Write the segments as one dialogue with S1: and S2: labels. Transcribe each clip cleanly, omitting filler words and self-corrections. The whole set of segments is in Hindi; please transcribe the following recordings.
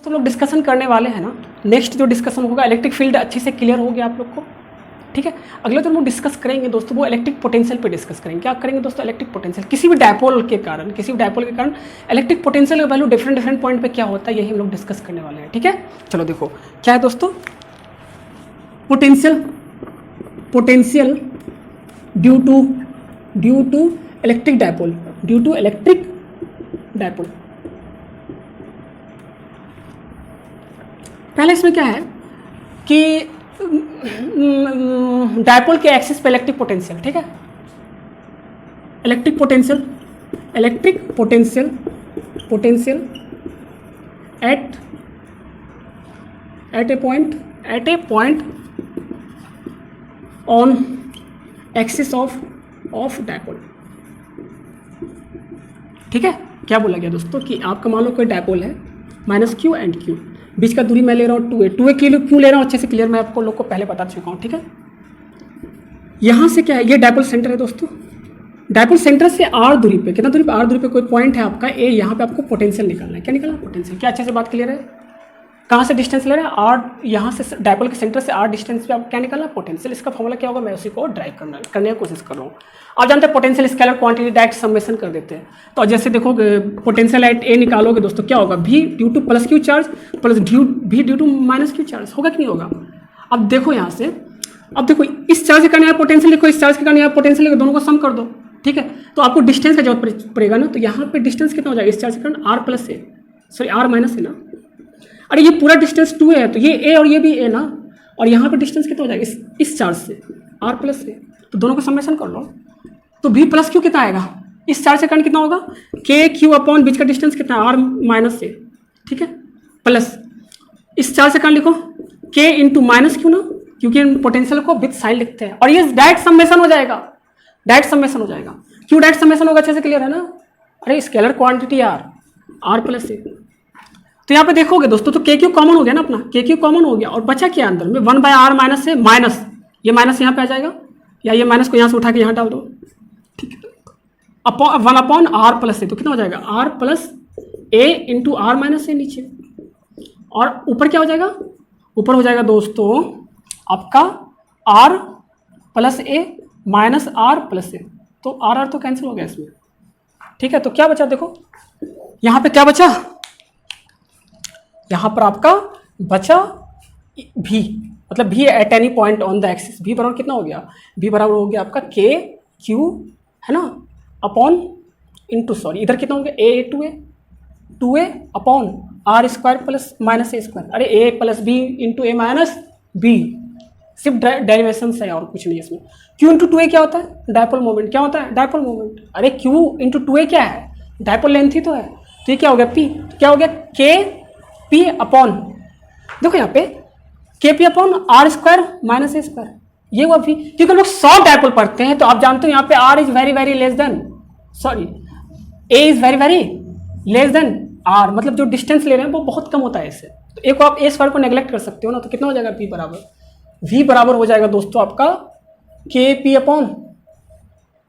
S1: तो लोग डिस्कशन करने वाले हैं ना। नेक्स्ट जो डिस्कशन होगा, इलेक्ट्रिक फील्ड अच्छे से क्लियर हो गया आप लोग को, ठीक है। अगले तो हम डिस्कस करेंगे दोस्तों, वो इलेक्ट्रिक पोटेंशियल पे डिस्कस करेंगे। क्या करेंगे दोस्तों? Electric potential. किसी भी डायपोल के कारण इलेक्ट्रिक पोटेंशियल का वैल्यू डिफरेंट पॉइंट पे क्या होता है, यही हम लोग डिस्कस करने वाले हैं, ठीक है। चलो देखो क्या है दोस्तों, potential due to electric dipole, पहले इसमें क्या है कि डायपोल के एक्सिस पे इलेक्ट्रिक पोटेंशियल, ठीक है। Electric potential at A point on axis of dipole, ठीक है। क्या बोला गया दोस्तों कि आपका मान लो कोई डायपोल है माइनस क्यू एंड क्यू, बीच का दूरी मैं ले रहा हूँ 2a के लिए क्यों ले रहा हूँ अच्छे से क्लियर मैं आपको लोग को पहले बता चुका हूँ, ठीक है। यहाँ से क्या है, ये डायपोल सेंटर है दोस्तों। डायपोल सेंटर से r दूरी पे, कितना दूरी पे? r दूरी पे कोई पॉइंट है आपका a, यहाँ पे आपको पोटेंशियल निकालना है। क्या निकालना है? पोटेंशियल। क्या अच्छे से बात क्लियर है? कहाँ से डिस्टेंस ले रहे हैं? r, यहाँ से डायपोल के सेंटर से r डिस्टेंस पे आप क्या निकालना है? पोटेंशियल। इसका फॉर्मूला क्या होगा, मैं उसी को ड्राइव करने की कोशिश कर रहा हूँ। आप जानते हैं potential scalar quantity direct summation कर देते हैं। तो जैसे देखो पोटेंशियल एट ए निकालोगे दोस्तों, क्या होगा? v due to plus Q charge plus v due to minus Q charge, होगा कि नहीं होगा? अब देखो यहाँ से, अब देखो इस चार्ज के कारण यहाँ पोटेंशियल लिखो, इस चार्ज के कारण यहाँ पोटेंशियल लिखो, दोनों को सम कर दो, ठीक है। तो आपको डिस्टेंस का जरूरत पड़ेगा ना, तो यहाँ पे डिस्टेंस कितना हो जाएगा इस चार्ज के कारण? r प्लस ए, सॉरी r माइनस ए ना। अरे ये पूरा डिस्टेंस 2a है, तो ये a और ये भी a ना, और यहाँ पे डिस्टेंस कितना हो जाएगा इस चार्ज से? r प्लस ए, तो दोनों को समेशन कर लो। तो v प्लस क्यू कितना आएगा? इस चार्ज के कारण कितना होगा? k क्यू अपॉन बीच का डिस्टेंस कितना है? r माइनस ए, ठीक है, प्लस इस चार्ज के कारण लिखो k इंटू माइनस क्यू ना, क्योंकि पोटेंशियल को विथ साइन लिखते हैं, और ये डायरेक्ट समेशन हो जाएगा, क्यों डायरेक्ट समेशन होगा? अच्छे से क्लियर है ना? अरे scalar quantity r plus a, तो यहाँ पे देखोगे दोस्तों तो k क्यू कॉमन हो गया ना अपना, k क्यू कॉमन हो गया, और बचा क्या अंदर में? 1/r माइनस से माइनस, ये माइनस यहाँ पे आ जाएगा, या ये माइनस को यहाँ से उठा के यहाँ डाल दो, ठीक है। 1/r प्लस ए, तो कितना हो जाएगा? r plus a into r minus a नीचे, और ऊपर क्या हो जाएगा? ऊपर हो जाएगा दोस्तों आपका r plus a minus r plus a, तो r तो कैंसिल हो गया इसमें, ठीक है। तो क्या बचा? देखो यहाँ पे क्या बचा, यहाँ पर आपका बचा v, मतलब v eight any point on the axis. v बराबर कितना हो गया? v बराबर हो गया आपका k q है ना, अपॉन इंटू, सॉरी इधर कितना हो गया? a 2a upon r square plus minus A square. अरे a plus B into A minus B, सिर्फ डेरिवेशन है और कुछ नहीं इसमें। q इंटू 2a क्या होता है? Dipole moment. क्या होता है? Dipole moment. अरे q इंटू 2a क्या है? डायपोल लेंथ ही तो है, तो ये क्या हो गया? p, तो क्या हो गया? k p अपॉन, देखो यहाँ पे K P upon R square minus A square, ये हुआ भी, क्योंकि लोग शॉर्ट डायपोल पढ़ते हैं तो आप जानते हो यहाँ पे R is very very less than, sorry A is very very less than R, मतलब जो डिस्टेंस ले रहे हैं वो बहुत कम होता है इससे। तो एक आप ए स्क्वायर को नेग्लेक्ट कर सकते हो ना, तो कितना हो जाएगा? पी बराबर, वी बराबर हो जाएगा दोस्तों आपका के पी अपॉन,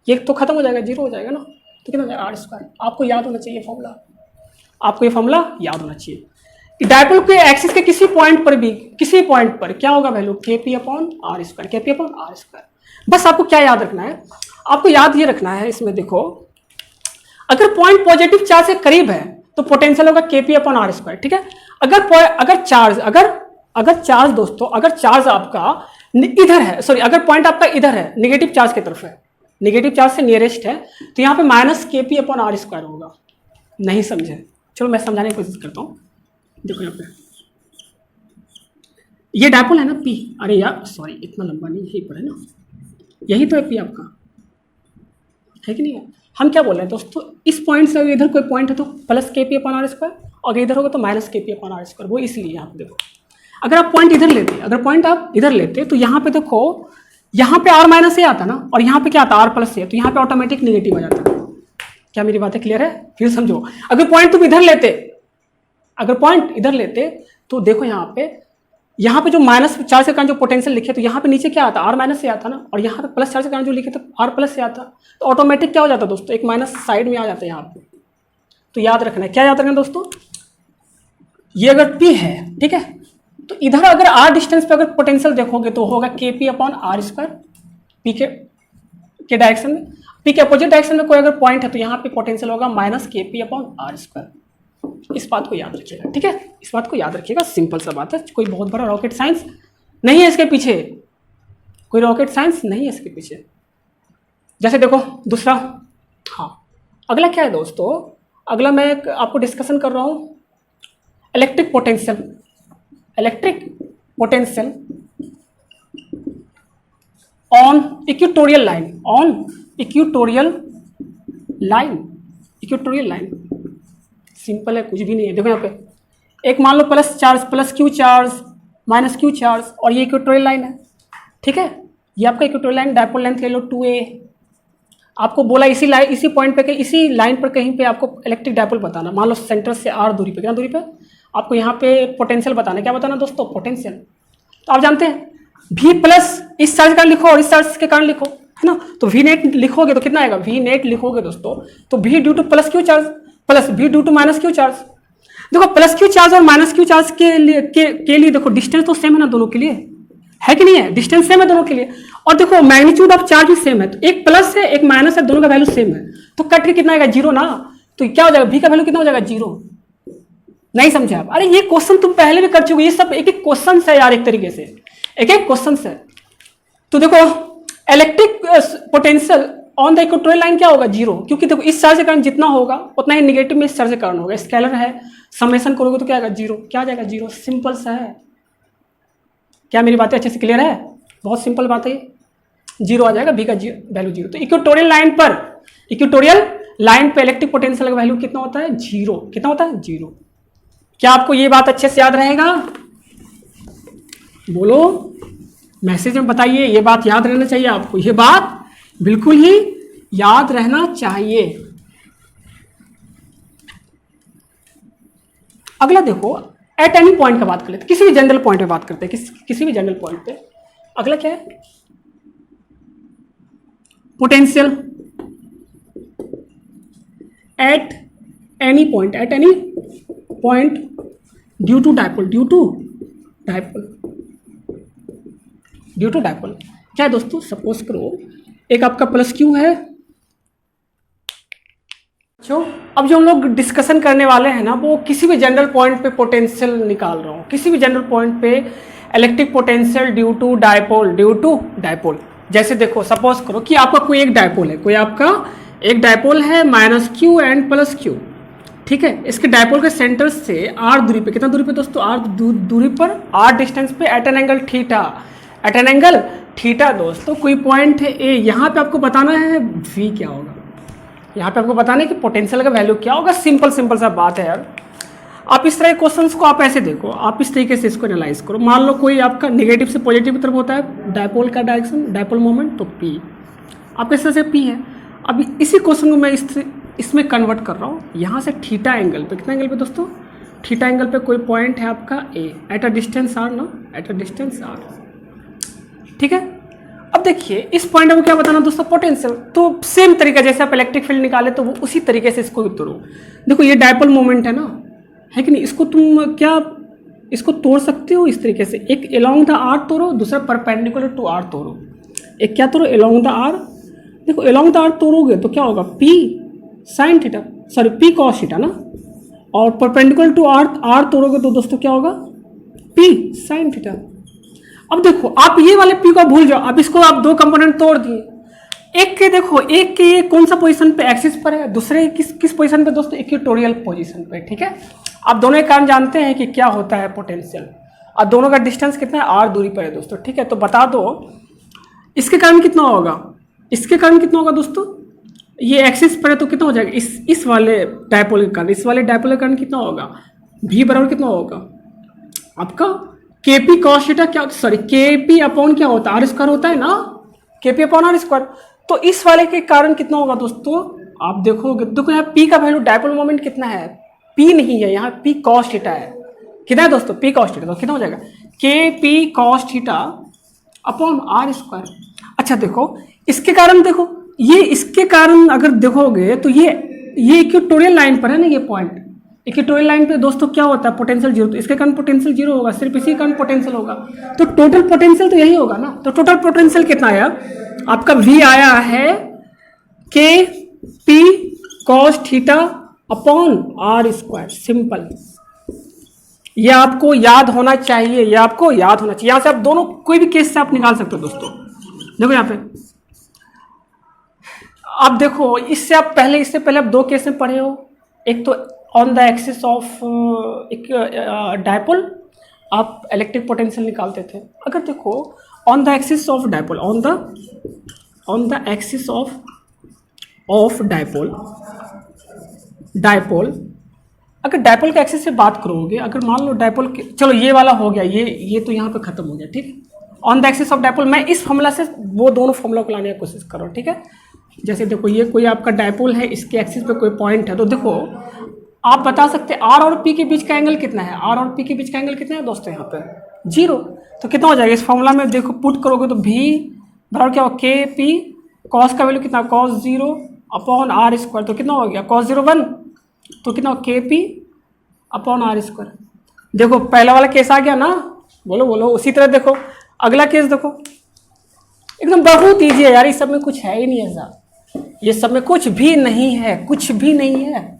S1: ये तो खत्म हो जाएगा, जीरो हो जाएगा ना, तो कितना हो जाएगा? R square. आपको याद होना चाहिए फॉर्मूला, आपको ये फॉर्मूला याद होना चाहिए। डायपोल के एक्सिस के किसी पॉइंट पर भी, किसी पॉइंट पर क्या होगा वैल्यू? के पी अपॉन आर स्क्वायर, के पी अपॉन आर स्क्वायर। बस आपको क्या याद रखना है? आपको याद ये रखना है इसमें, देखो अगर पॉइंट पॉजिटिव चार्ज के करीब है तो पोटेंशियल होगा के पी अपॉन आर स्क्वायर, ठीक है। अगर चार्ज दोस्तों, अगर चार्ज आपका इधर है, सॉरी अगर पॉइंट आपका इधर है, नेगेटिव चार्ज की तरफ है, नेगेटिव चार्ज से नियरेस्ट है, तो यहाँ पे माइनस के पी अपॉन आर स्क्वायर होगा। नहीं समझे? चलो मैं समझाने की कोशिश करता हूँ। देखो यहाँ पे ये डायपोल है ना P, अरे यार सॉरी इतना लंबा नहीं, यही पर है ना, यही तो है P आपका, है कि नहीं है? हम क्या बोल रहे हैं दोस्तों, इस पॉइंट से इधर कोई पॉइंट है तो प्लस के पी अपॉन आर स्क्वायर, और इधर होगा तो माइनस के पी अपॉन आर स्क्वायर। वो इसलिए यहाँ पे देखो, अगर आप पॉइंट इधर लेते, अगर पॉइंट आप इधर लेते तो यहाँ पे देखो, यहाँ पे आर माइनस ए आता ना, और यहाँ पे क्या आता? आर प्लस ए, तो यहाँ पे ऑटोमेटिक निगेटिव आ जाता है। क्या मेरी बातें क्लियर है? फिर समझो, अगर पॉइंट तुम इधर लेते, अगर पॉइंट इधर लेते तो देखो यहाँ पे जो माइनस चार्ज के कारण जो पोटेंशियल लिखे, तो यहाँ पे नीचे क्या आता? आर माइनस से आता ना, और यहाँ पे प्लस चार्ज के कारण जो लिखे तो आर प्लस से आता, तो ऑटोमेटिक क्या हो जाता दोस्तों? एक माइनस साइड में आ जाता है यहाँ पे। तो याद रखना है, क्या याद रखना है दोस्तों? ये अगर P है, ठीक है, तो इधर अगर R डिस्टेंस पे अगर पोटेंशियल देखोगे तो होगा KP upon R square, P के डायरेक्शन में। P के अपोजिट डायरेक्शन में कोई अगर पॉइंट है तो यहाँ पे पोटेंशियल होगा minus KP upon R square. इस बात को याद रखिएगा, ठीक है, इस बात को याद रखिएगा, सिंपल सा बात है, कोई बहुत बड़ा रॉकेट साइंस नहीं है इसके पीछे, कोई रॉकेट साइंस नहीं है इसके पीछे। जैसे देखो दूसरा, हाँ अगला क्या है दोस्तों, अगला मैं आपको डिस्कशन कर रहा हूँ electric potential, electric potential on equatorial line, on equatorial line, equatorial line simple है, कुछ भी नहीं है। देखो यहाँ पे एक मान लो plus charge, plus Q charge, minus Q charge, और ये इक्वेटोरियल लाइन है, ठीक है, ये आपका इक्वेटोरियल लाइन, डायपोल लेंथ ले लो 2a। आपको बोला इसी लाइन, इसी पॉइंट पे, इसी लाइन पर कहीं पे आपको इलेक्ट्रिक डायपोल बताना, मान लो सेंटर से r दूरी पे, कितना दूरी पे आपको यहाँ पे पोटेंशियल बताना, क्या बताना दोस्तों, पोटेंशियल। तो आप जानते हैं v प्लस इस चार्ज के कारण लिखो और इस चार्ज के कारण लिखो, है ना, तो v नेट लिखोगे तो कितना आएगा, v नेट लिखोगे दोस्तों तो v due to plus Q charge plus v due to minus Q charge. देखो प्लस क्यू चार्ज और माइनस क्यू चार्ज के लिए देखो डिस्टेंस तो सेम है ना दोनों के लिए, है कि नहीं है, डिस्टेंस सेम है दोनों के लिए, और देखो मैग्नीट्यूड ऑफ चार्ज भी सेम है, तो एक प्लस है एक माइनस है, दोनों का वैल्यू सेम है, तो कट के कितना आएगा, जीरो ना, तो क्या हो जाएगा, v का वैल्यू कितना हो जाएगा, जीरो। नहीं समझे आप, अरे ये क्वेश्चन तुम पहले भी कर चुके, ये सब एक एक क्वेश्चन है यार, एक तरीके से एक एक क्वेश्चन है। तो देखो electric potential on the equatorial line क्या होगा, जीरो, क्योंकि देखो इस चार्ज के कारण जितना होगा उतना ही निगेटिव में इस चार्ज के कारण होगा, स्केलर है, समेशन करोगे तो क्या आएगा, जीरो, क्या आ जाएगा, जीरो, सिंपल सा है। क्या मेरी बातें अच्छे से क्लियर है, बहुत सिंपल बात है, जीरो आ जाएगा, बी का वैल्यू जीरो। तो इक्वेटोरियल लाइन पर, इक्वेटोरियल लाइन पे इलेक्ट्रिक पोटेंशियल का वैल्यू कितना होता है, जीरो, कितना होता है, जीरो। क्या आपको ये बात अच्छे से याद रहेगा, बोलो मैसेज में बताइए, ये बात याद रहना चाहिए आपको, ये बात बिल्कुल ही याद रहना चाहिए। अगला देखो एट एनी पॉइंट का बात कर लेते, किसी भी जनरल पॉइंट पे बात करते हैं, किसी भी जनरल पॉइंट पे। अगला क्या है, potential at any point, at any point due to dipole, due to dipole, due to dipole. क्या है दोस्तों, सपोज करो एक आपका प्लस क्यू है, अब जो हम लोग डिस्कशन करने वाले हैं ना, वो किसी भी जनरल पॉइंट पे पोटेंशियल निकाल रहा हूँ, किसी भी जनरल पॉइंट पे electric potential due to dipole, due to dipole. जैसे देखो सपोज करो कि आपका कोई एक डायपोल है, कोई आपका एक डायपोल है minus Q and plus Q, ठीक है, इसके डायपोल के सेंटर से आर दूरी पे, कितना दूरी पे दोस्तों, आर दूरी पर, आर डिस्टेंस पे, at an angle theta, at an angle theta दोस्तों कोई पॉइंट है ए, यहाँ पे आपको बताना है v क्या होगा, यहाँ पे आपको बताना है कि पोटेंशियल का वैल्यू क्या होगा, सिंपल सिंपल सा बात है यार। आप इस तरह के क्वेश्चंस को आप ऐसे देखो, आप इस तरीके से इसको एनालाइज करो। मान लो कोई आपका नेगेटिव से पॉजिटिव की तरफ होता है डायपोल का डायरेक्शन, डायपोल मोमेंट, तो p आपके इस तरह से p है। अब इसी क्वेश्चन को मैं इसमें कन्वर्ट कर रहा हूँ, यहाँ से थीटा एंगल पे, कितना एंगल पे दोस्तों, थीटा एंगल पे कोई पॉइंट है आपका a at a distance r ना, एट अ डिस्टेंस r, ठीक है। अब देखिए इस पॉइंट को क्या बताना दोस्तों, पोटेंशियल। तो सेम तरीका जैसे आप इलेक्ट्रिक फील्ड निकाले तो वो उसी तरीके से इसको तोड़ो। देखो ये डायपोल मोमेंट है ना, है कि नहीं, इसको तुम क्या इसको तोड़ सकते हो इस तरीके से, एक अलोंग द आर तोड़ो, दूसरा परपेंडिकुलर टू आर तोड़ो। एक क्या तोड़ो, अलोंग द आर। देखो अलोंग द आर तोड़ोगे तो क्या होगा, P sine theta, sorry P cos theta ना, और परपेंडिकुलर टू आर तोड़ोगे तो दोस्तों क्या होगा, पी साइन थीटा। अब देखो आप ये वाले पी को भूल जाओ, अब इसको आप दो कंपोनेंट तोड़ दिए, एक के देखो, एक के ये कौन सा पोजीशन पे एक्सिस पर है, दूसरे किस पोजीशन पे दोस्तों, इक्वेटोरियल पोजीशन पे, ठीक है। आप दोनों एक कारण जानते हैं कि क्या होता है पोटेंशियल, और दोनों का डिस्टेंस कितना है, आर दूरी पर है दोस्तों, ठीक है। तो बता दो इसके कारण कितना होगा, इसके कारण कितना होगा दोस्तों, ये एक्सिस पर है तो कितना हो जाएगा, इस वाले डायपोल के कारण, इस वाले डायपोल के कारण कितना होगा, v बराबर कितना होगा आपका केपी कॉस थीटा, क्या सॉरी केपी अपॉन क्या होता है, आर स्क्वायर होता है ना, केपी अपॉन आर स्क्वायर। तो इस वाले के कारण कितना होगा दोस्तों, आप देखोगे, देखो यहाँ पी का वैल्यू डायपोल मोमेंट कितना है, पी नहीं है यहाँ, पी कॉस थीटा है, कितना है दोस्तों, पी कॉस थीटा, तो कितना हो जाएगा, K P cos theta upon R square. अच्छा देखो इसके कारण, देखो ये इसके कारण अगर देखोगे तो ये इक्वेटोरियल लाइन पर है ना, ये पॉइंट इक्वेटोरियल लाइन पे दोस्तों क्या होता है, पोटेंशियल जीरो, तो इसके कारण पोटेंशियल जीरो होगा, सिर्फ इसी कारण पोटेंशियल होगा, तो टोटल पोटेंशियल तो यही होगा ना। तो टोटल पोटेंशियल कितना आया आपका, V आया है K P cos theta upon R square. Simple, ये आपको याद होना चाहिए, ये आपको याद होना चाहिए। यहां से आप दोनों कोई भी केस से आप निकाल सकते हो दोस्तों। देखो यहाँ पे आप देखो, इससे पहले आप दो केस में पढ़े हो। एक तो ऑन द एक्सिस ऑफ एक डायपोल आप इलेक्ट्रिक पोटेंशियल निकालते थे। अगर देखो on the axis of dipole, on the axis of dipole अगर डायपोल के एक्सिस से बात करोगे, अगर मान लो डायपोल के, चलो ये वाला हो गया, ये तो यहाँ पे खत्म हो गया, ठीक है। On the axis of dipole, मैं इस फॉर्मूला से वो दोनों फॉर्मूला को लाने की कोशिश करो, ठीक है। जैसे देखो ये कोई आपका डायपोल है, इसके एक्सिस पे कोई पॉइंट है, तो देखो आप बता सकते हैं आर और पी के बीच का एंगल कितना है, आर और पी के बीच का एंगल कितना है दोस्तों, यहाँ पे 0। तो कितना हो जाएगा इस फॉर्मूला में, देखो पुट करोगे तो V बराबर क्या हो, के पी कॉस का वैल्यू कितना, कॉस 0 अपॉन आर स्क्वायर, तो कितना हो गया कॉस 0 1, तो कितना हो के पी अपॉन आर स्क्वायर। देखो पहला वाला केस आ गया ना, बोलो बोलो। उसी तरह देखो अगला केस, देखो एकदम बहुत ईजी है यार, इस सब में कुछ है ही नहीं ऐसा, ये सब में कुछ भी नहीं है, कुछ भी नहीं है,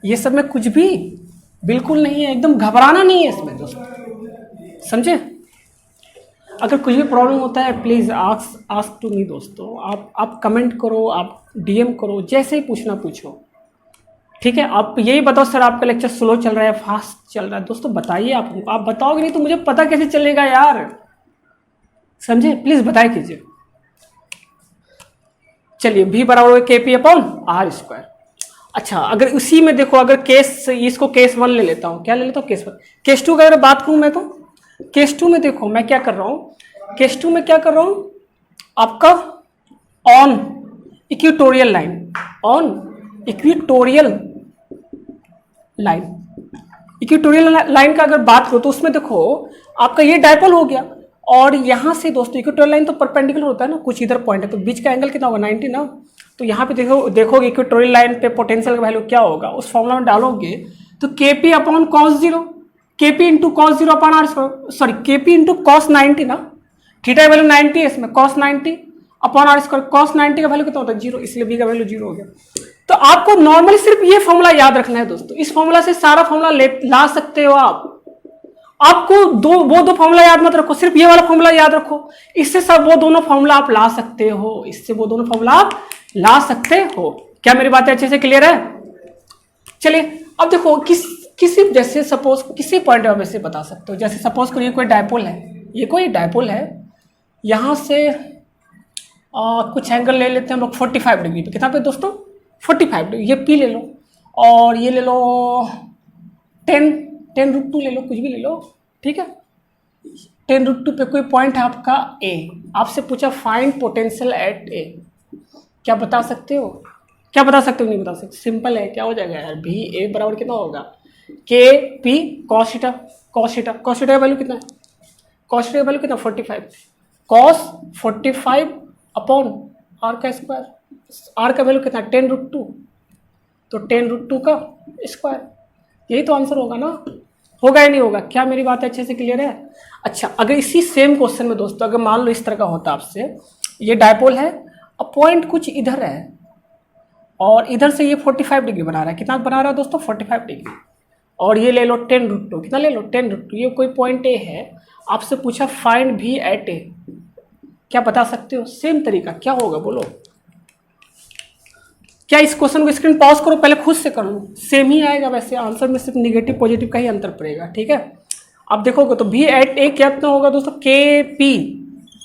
S1: ये सब में कुछ भी बिल्कुल नहीं है, एकदम घबराना नहीं है इसमें दोस्तों, समझे। अगर कुछ भी प्रॉब्लम होता है प्लीज़ आस्क टू मी दोस्तों, आप कमेंट करो, आप DM करो, जैसे ही पूछना पूछो, ठीक है। आप यही बताओ सर आपका लेक्चर स्लो चल रहा है, फास्ट चल रहा है, दोस्तों बताइए। आप बताओगे नहीं तो मुझे पता कैसे चलेगा यार, समझे, प्लीज़ बताए कीजिए। चलिए V बराबर के पी अपॉन आर स्क्वायर। अच्छा, अगर उसी में देखो, अगर केस, इसको केस 1 ले लेता हूँ, क्या ले लेता हूँ, केस 1। केस 2 की अगर बात करूँ मैं, तो केस 2 में देखो मैं क्या कर रहा हूँ, केस 2 में क्या कर रहा हूँ, आपका on equatorial line, on equatorial line का अगर बात करो तो उसमें देखो आपका ये डायपोल हो गया, और यहाँ से दोस्तों इक्वेटोरियल लाइन तो परपेंडिकुलर होता है ना, कुछ इधर पॉइंट है, तो बीच का एंगल कितना होगा 90 ना। तो यहाँ पे देखोगे इक्वेटोरियल लाइन पे पोटेंशियल का वैल्यू क्या होगा, उस फॉर्मूला में डालोगे तो K P upon cos 0, K P into cos 0 upon R, sorry K P into cos 90 ना, थीटा का वैल्यू 90 है इसमें, cos 90 upon R square, cos 90 का वैल्यू कितना होता है 0, इसलिए बी का वैल्यू 0 हो गया। तो आपको नॉर्मली सिर्फ ये फॉर्मूला याद रखना है दोस्तों, इस फॉर्मूला से सारा फॉर्मूला ला सकते हो आप। आपको वो दो फॉर्मूला याद मत रखो, सिर्फ ये वाला फॉर्मूला याद रखो, इससे सब वो दोनों फॉर्मूला आप ला सकते हो, इससे वो दोनों फॉर्मूला आप ला सकते हो। क्या मेरी बातें अच्छे से क्लियर है? चलिए अब देखो किसी जैसे सपोज किसी पॉइंट में वैसे बता सकते हो, जैसे सपोज करिए कोई डायपोल है, ये कोई डायपोल है, यहाँ से कुछ एंगल ले लेते हैं हम लोग 45 डिग्री पे, कितना पे दोस्तों 45 डिग्री, ये पी ले लो, और ये ले लो 10√2 ले लो, कुछ भी ले लो, ठीक है। 10√2 पे कोई पॉइंट है आपका A, आपसे पूछा फाइंड पोटेंशियल एट A, क्या बता सकते हो, क्या बता सकते हो, नहीं बता सकते, सिंपल है, क्या हो जाएगा यार, भी A बराबर कितना होगा, के P cos theta, cos theta का वैल्यू कितना है, कॉस थीटा का वैल्यू कितना 45, कॉस 45 अपॉन आर का स्क्वायर, आर का वैल्यू कितना 10√2, तो 10√2 का स्क्वायर, यही तो आंसर होगा ना, होगा या नहीं होगा, क्या मेरी बात अच्छे से क्लियर है? अच्छा, अगर इसी सेम क्वेश्चन में दोस्तों अगर मान लो इस तरह का होता आपसे, ये डायपोल है, अब पॉइंट कुछ इधर है और इधर से ये 45 डिग्री बना रहा है, कितना बना रहा है दोस्तों 45 डिग्री, और ये ले लो 10√2, कितना ले लो 10√2, ये कोई पॉइंट ए है, आपसे पूछा फाइंड भी एट ए, क्या बता सकते हो? सेम तरीका क्या होगा बोलो, क्या इस क्वेश्चन को स्क्रीन पॉज करो, पहले खुद से कर लो, सेम ही आएगा, वैसे आंसर में सिर्फ निगेटिव पॉजिटिव का ही अंतर पड़ेगा, ठीक है। आप देखोगे तो भी एट ए कितना होगा दोस्तों, के पी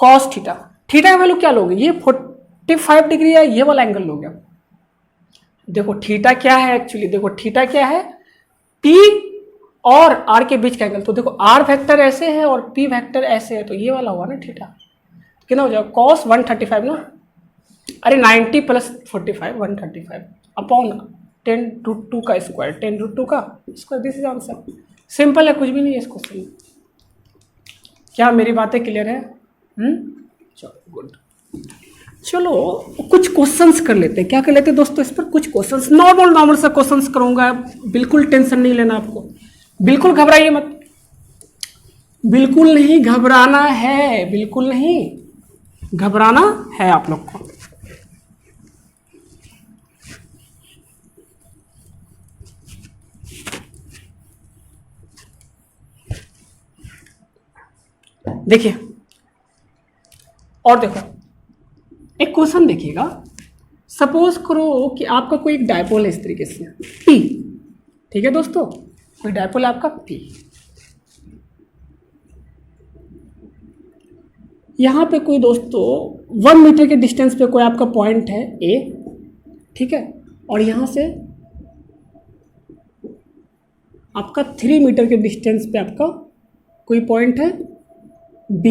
S1: कॉस थीटा, थीटा का वैल्यू क्या लोगे, ये 45 डिग्री है, ये वाला एंगल लोगे। देखो थीटा क्या है एक्चुअली, देखो थीटा क्या है, पी और आर के बीच का एंगल, तो देखो आर वेक्टर ऐसे है और पी वेक्टर ऐसे है, तो ये वाला हुआ ना थीटा, कितना हो जाएगा कॉस 135 ना, अरे 90 प्लस 45 135 अपॉन 10√2 का स्क्वायर, 10√2 का square, this is answer, simple है, कुछ भी नहीं है इस क्वेश्चन में। क्या मेरी बातें क्लियर है? चलो गुड। चलो कुछ क्वेश्चंस कर लेते हैं। क्या कर लेते हैं दोस्तों, इस पर कुछ क्वेश्चंस, नॉर्मल सा क्वेश्चंस करूंगा। बिल्कुल टेंशन नहीं लेना आपको, बिल्कुल घबराइए मत, बिल्कुल नहीं घबराना है, बिल्कुल नहीं घबराना है आप लोग को। देखिए और देखो, एक क्वेश्चन देखिएगा। सपोज करो कि आपका कोई एक डायपोल है इस तरीके से P, ठीक है दोस्तों, कोई डायपोल है आपका P। यहाँ पे कोई दोस्तों 1 मीटर के डिस्टेंस पे कोई आपका पॉइंट है A, ठीक है, और यहाँ से आपका 3 मीटर के डिस्टेंस पे आपका कोई पॉइंट है B,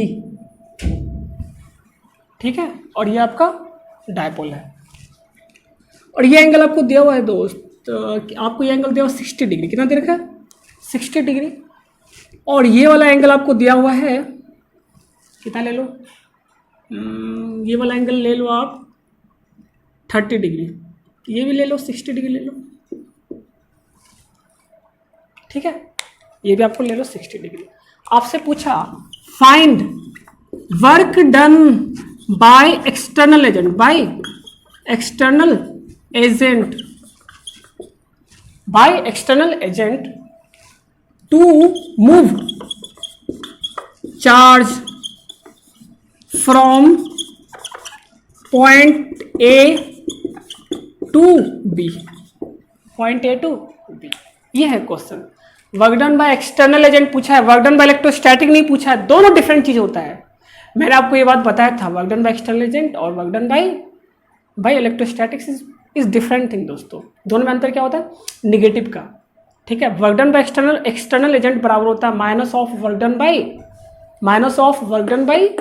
S1: ठीक है, और ये आपका डायपोल है। और ये एंगल आपको दिया हुआ है दोस्त, आपको ये एंगल दिया हुआ 60 डिग्री, कितना दे रखा है 60 डिग्री। और ये वाला एंगल आपको दिया हुआ है कितना, ले लो ये वाला एंगल ले लो आप 30 डिग्री, ये भी ले लो 60 डिग्री ले लो, ठीक है, ये भी आपको ले लो 60 डिग्री। आपसे पूछा find work done by external agent, by external agent, by external agent to move charge from point A to B, point A to B, ये है question. Work done by external agent पूछा है, वर्क डन बाय इलेक्ट्रोस्टैटिक नहीं पूछा है, दोनों डिफरेंट चीज होता है। मैंने आपको ये बात बताया था, work done by external agent और work done by electrostatics is different thing दोस्तों। दोनों में अंतर क्या होता है, निगेटिव का, ठीक है। Work done by external agent बराबर होता है minus of work done by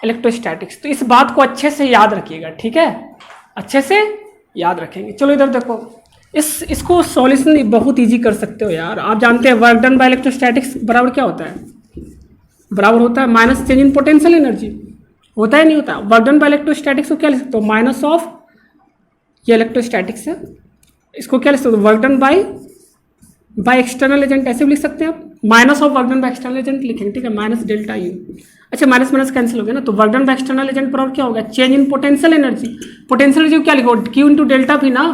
S1: electrostatics. तो इस बात को अच्छे से याद रखिएगा, ठीक है, अच्छे से याद रखेंगे। चलो इधर देखो, इसको सॉल्यूशन बहुत इजी कर सकते हो यार। आप जानते हैं वर्क डन बाय इलेक्ट्रोस्टैटिक्स बराबर क्या होता है, बराबर होता है minus change in potential energy, होता है नहीं होता। वर्क डन बाय इलेक्ट्रोस्टैटिक्स को क्या लिख सकते हो, माइनस ऑफ, ये इलेक्ट्रोस्टैटिक्स है, इसको क्या लिख सकते हो, work done by external agent, ऐसे भी लिख सकते हैं आप, minus of work done by external agent लिखेंगे, ठीक है, माइनस डेल्टा यू। अच्छा माइनस माइनस कैंसिल हो गया ना, तो work done by external agent बराबर क्या होगा, change in potential energy. Potential energy क्या लिखो, क्यू इंटू डेल्टा भी ना,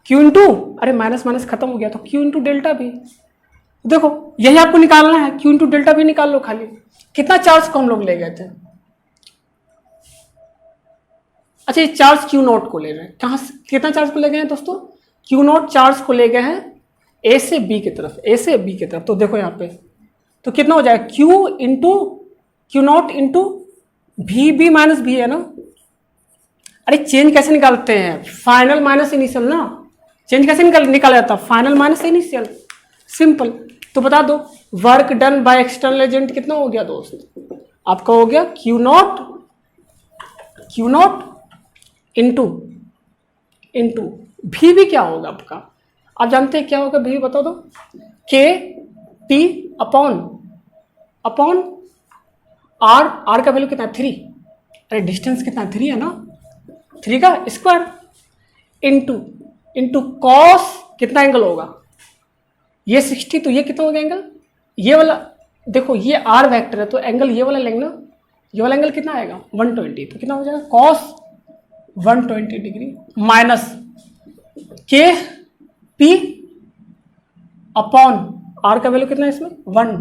S1: क्यू इंटू, अरे माइनस माइनस खत्म हो गया तो क्यू इंटू डेल्टा भी। देखो यही आपको निकालना है, क्यू इंटू डेल्टा भी निकाल लो खाली। कितना चार्ज को हम लोग ले गए थे, अच्छा ये चार्ज क्यू नॉट को ले रहे हैं, कहाँ से कितना चार्ज को ले गए हैं दोस्तों, क्यू नॉट चार्ज को ले गए हैं ए से बी की तरफ, ए से बी की तरफ। तो देखो यहाँ पे तो कितना हो जाएगा, Q into Q not into भी, बी माइनस भी है ना। अरे चेंज कैसे निकालते हैं, फाइनल माइनस इनिशियल ना, चेंज कैसे निकाला जाता है, फाइनल माइनस इनिशियल, सिंपल। तो बता दो work done by external agent कितना हो गया दोस्त, आपका हो गया क्यू नॉट इंटू भी क्या होगा आपका, आप जानते हैं क्या होगा भी, बता दो, के टी अपॉन आर का वैल्यू कितना है 3, अरे डिस्टेंस कितना 3 है ना, 3 का स्क्वायर इंटू कॉस कितना एंगल होगा, ये 60, तो ये कितना हो गया एंगल, ये वाला देखो ये आर वेक्टर है तो एंगल ये वाला लेंगे ना, ये वाला एंगल कितना आएगा 120, तो कितना हो जाएगा कॉस 120 डिग्री माइनस के पी अपॉन आर का वैल्यू कितना है इसमें 1,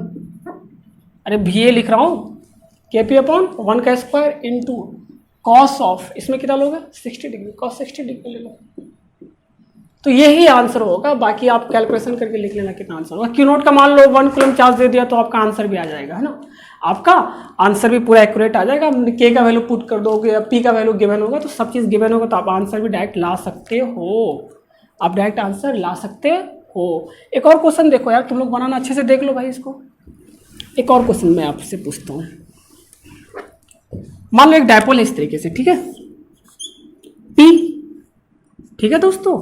S1: अरे भी ये लिख रहा हूं के पी अपॉन 1 का स्क्वायर इंटू कॉस ऑफ, इसमें कितना लोगे 60 डिग्री, कॉस 60 डिग्री ले लो। तो यही आंसर होगा, बाकी आप कैलकुलेशन करके लिख लेना कितना आंसर होगा। क्यू नोट का मान लो 1 कूलम चार्ज दे दिया तो आपका आंसर भी आ जाएगा, है ना, आपका आंसर भी पूरा एक्यूरेट आ जाएगा। के का वैल्यू पुट कर दोगे या पी का वैल्यू गिवन होगा तो सब चीज़ गिवन होगा तो आप आंसर भी डायरेक्ट ला सकते हो, आप डायरेक्ट आंसर ला सकते हो। एक और क्वेश्चन देखो यार, तुम लोग बनाना अच्छे से देख लो भाई इसको। एक और क्वेश्चन मैं आपसे पूछता हूँ, मान लो एक डायपोल है इस तरीके से, ठीक है, पी, ठीक है दोस्तों।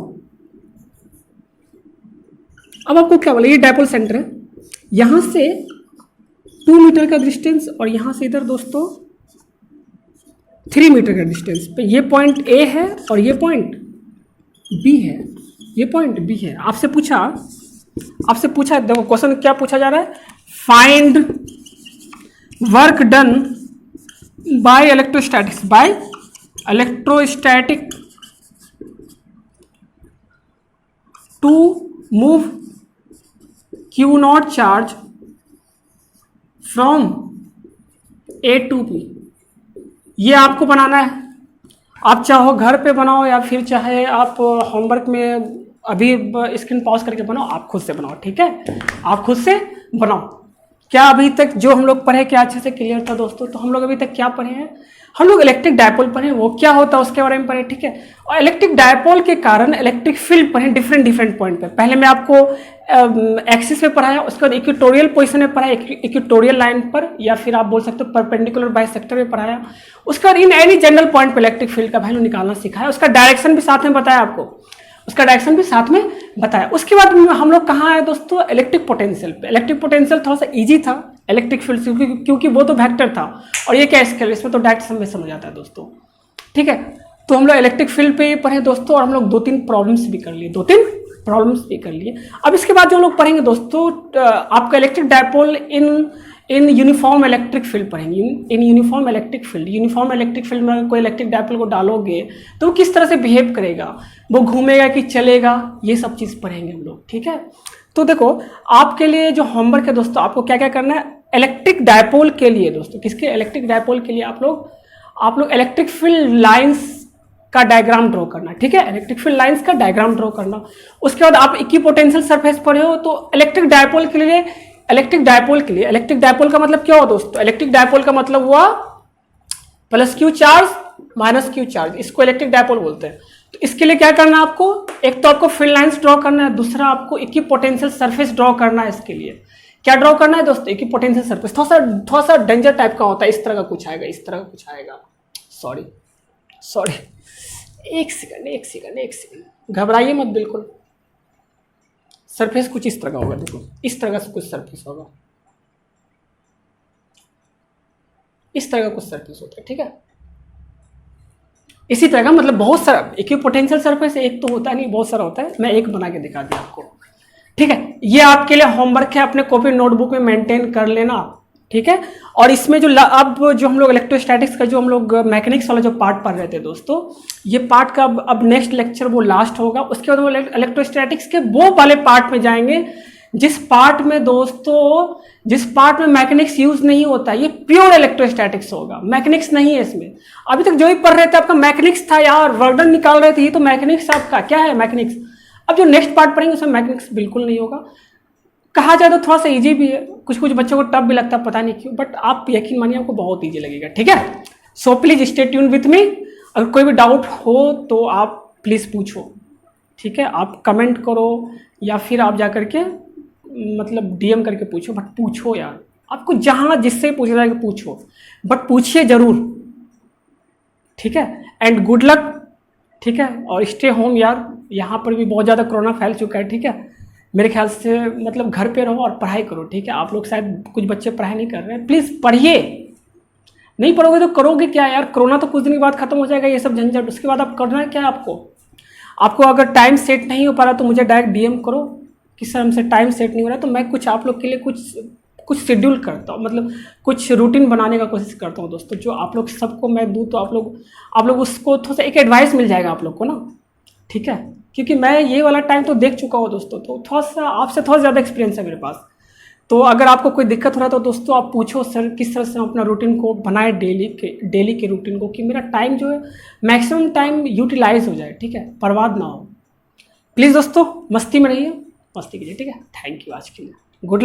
S1: अब आपको क्या बोला, ये डायपोल सेंटर है, यहां से 2 मीटर का डिस्टेंस और यहां से इधर दोस्तों 3 मीटर का डिस्टेंस पे ये पॉइंट ए है और ये पॉइंट बी है, ये पॉइंट बी है। आपसे पूछा देखो क्वेश्चन क्या पूछा जा रहा है, find work done by electrostatic to move Q naught charge from A to B. ये आपको बनाना है, आप चाहो घर पे बनाओ या फिर चाहे आप होमवर्क में अभी स्क्रीन पॉज करके बनाओ, आप खुद से बनाओ, ठीक है, आप खुद से बनाओ। क्या अभी तक जो हम लोग पढ़े क्या अच्छे से क्लियर था दोस्तों? तो हम लोग अभी तक क्या पढ़े हैं, हम लोग इलेक्ट्रिक डायपोल पढ़े, वो क्या होता है उसके बारे में पढ़े, ठीक है। और इलेक्ट्रिक डायपोल के कारण इलेक्ट्रिक फील्ड पढ़े डिफरेंट पॉइंट पे। पहले मैं आपको एक्सिस पे पढ़ाया, उसके बाद इक्वेटोरियल पोजीशन में पढ़ाया, इक्वेटोरियल लाइन पर, या फिर आप बोल सकते हो परपेंडिकुलर बाइसेक्टर में पढ़ाया। उसके बाद इन एनी जनरल पॉइंट पे इलेक्ट्रिक फील्ड का वैल्यू निकालना सिखाया, उसका डायरेक्शन भी साथ में बताया आपको, उसका डायरेक्शन भी साथ में बताया। उसके बाद हम लोग कहाँ आए दोस्तों, इलेक्ट्रिक पोटेंशियल पे। इलेक्ट्रिक पोटेंशियल थोड़ा सा इजी था इलेक्ट्रिक फील्ड से, क्योंकि वो तो वेक्टर था और ये क्या स्केलर, इसमें तो डायरेक्ट समझ आता है दोस्तों, ठीक है। तो हम लोग इलेक्ट्रिक फील्ड पे पढ़े दोस्तों, और हम लोग 2-3 प्रॉब्लम्स भी कर लिए, अब इसके बाद जो लोग पढ़ेंगे दोस्तों, आपका electric dipole in uniform electric field पढ़ेंगे। इन यूनिफॉर्म इलेक्ट्रिक फील्ड में कोई इलेक्ट्रिक डायपोल को डालोगे तो वो किस तरह से बिहेव करेगा, वो घूमेगा कि चलेगा, ये सब चीज़ पढ़ेंगे हम लोग, ठीक है। तो देखो आपके लिए जो होमवर्क है दोस्तों, आपको क्या क्या करना है इलेक्ट्रिक डायपोल के लिए दोस्तों, किसके, इलेक्ट्रिक डायपोल के लिए आप लोग इलेक्ट्रिक फील्ड लाइंस का डायग्राम ड्रॉ करना, ठीक है, इलेक्ट्रिक फील्ड लाइंस का डायग्राम ड्रॉ करना। उसके बाद आप इक्विपोटेंशियल सरफेस पढ़े हो, तो इलेक्ट्रिक डायपोल का मतलब क्या हुआ दोस्तों, इलेक्ट्रिक डायपोल का मतलब हुआ plus Q charge minus Q charge, इसको इलेक्ट्रिक डायपोल बोलते हैं। तो इसके लिए क्या करना है आपको, एक तो आपको फील्ड लाइंस ड्रॉ करना है, दूसरा आपको इक्विपोटेंशियल सरफेस ड्रॉ करना है। इसके लिए क्या ड्रॉ करना है दोस्तों, इक्विपोटेंशियल सरफेस। थोड़ा सा डेंजर टाइप का होता है, इस तरह का कुछ आएगा, सॉरी, एक सेकंड, घबराइए मत बिल्कुल। सरफेस कुछ इस तरह का होगा, देखो इस तरह का कुछ सरफेस होगा, इस तरह का कुछ सरफेस होता है, ठीक है। इसी तरह का मतलब बहुत सारा इक्विपोटेंशियल सरफेस एक तो होता नहीं, बहुत सारा होता है, मैं एक बना के दिखा दिया आपको, ठीक है। ये आपके लिए होमवर्क है, अपने कॉपी नोटबुक में मेंटेन कर लेना, ठीक है। और इसमें जो अब जो हम लोग इलेक्ट्रोस्टैटिक्स का जो हम लोग मैकेनिक्स वाला जो पार्ट पढ़ रहे थे दोस्तों, ये पार्ट का अब नेक्स्ट लेक्चर वो लास्ट होगा। उसके बाद वो इलेक्ट्रोस्टैटिक्स के वो वाले पार्ट में जाएंगे जिस पार्ट में मैकेनिक्स यूज नहीं होता, ये प्योर इलेक्ट्रोस्टैटिक्स होगा, मैकेनिक्स नहीं है इसमें। अभी तक जो ही पढ़ रहे थे आपका मैकेनिक्स था यार, वर्डन निकाल रहे थे, ये तो मैकेनिक्स आपका क्या है मैकेनिक्स। अब जो नेक्स्ट पार्ट पढ़ेंगे उसमें मैकेनिक्स बिल्कुल नहीं होगा। कहा जाए तो थोड़ा सा इजी भी है, कुछ बच्चों को टफ भी लगता है, पता नहीं क्यों, बट आप यकीन मानिए आपको बहुत इजी लगेगा, ठीक है। So please stay tune with me. अगर कोई भी डाउट हो तो आप प्लीज़ पूछो, ठीक है। आप कमेंट करो या फिर आप जा करके मतलब डीएम करके पूछो, बट पूछो यार, आपको जहाँ जिससे पूछना है पूछो, बट पूछिए जरूर, ठीक है। एंड गुड लक, ठीक है। और स्टे होम यार, यहाँ पर भी बहुत ज़्यादा कोरोना फैल चुका है, ठीक है। मेरे ख्याल से मतलब घर पे रहो और पढ़ाई करो, ठीक है। आप लोग शायद कुछ बच्चे पढ़ाई नहीं कर रहे हैं, प्लीज़ पढ़िए। नहीं पढ़ोगे तो करोगे क्या यार, कोरोना तो कुछ दिन के बाद खत्म हो जाएगा, ये सब झंझट। उसके बाद आप करना है क्या आपको अगर टाइम सेट नहीं हो पा रहा तो मुझे डायरेक्ट डीएम करो कि सर हमसे टाइम सेट नहीं हो रहा, तो मैं कुछ आप लोग के लिए कुछ शेड्यूल करता हूँ, मतलब कुछ रूटीन बनाने का कोशिश करता हूँ दोस्तों, जो आप लोग सबको मैं दूँ तो आप लोग उसको थोड़ा सा एक एडवाइस मिल जाएगा आप लोग को ना, ठीक है। क्योंकि मैं ये वाला टाइम तो देख चुका हूँ दोस्तों, तो थोड़ा सा आपसे थोड़ा ज़्यादा एक्सपीरियंस है मेरे पास। तो अगर आपको कोई दिक्कत हो रहा है तो दोस्तों आप पूछो सर किस तरह से हम अपना रूटीन को बनाए, डेली के रूटीन को, कि मेरा टाइम जो है मैक्सिमम टाइम यूटिलाइज हो जाए, ठीक है, बर्बाद ना हो। प्लीज़ दोस्तों मस्ती में रहिए, मस्ती कीजिए, ठीक है। थैंक यू आज के लिए। गुड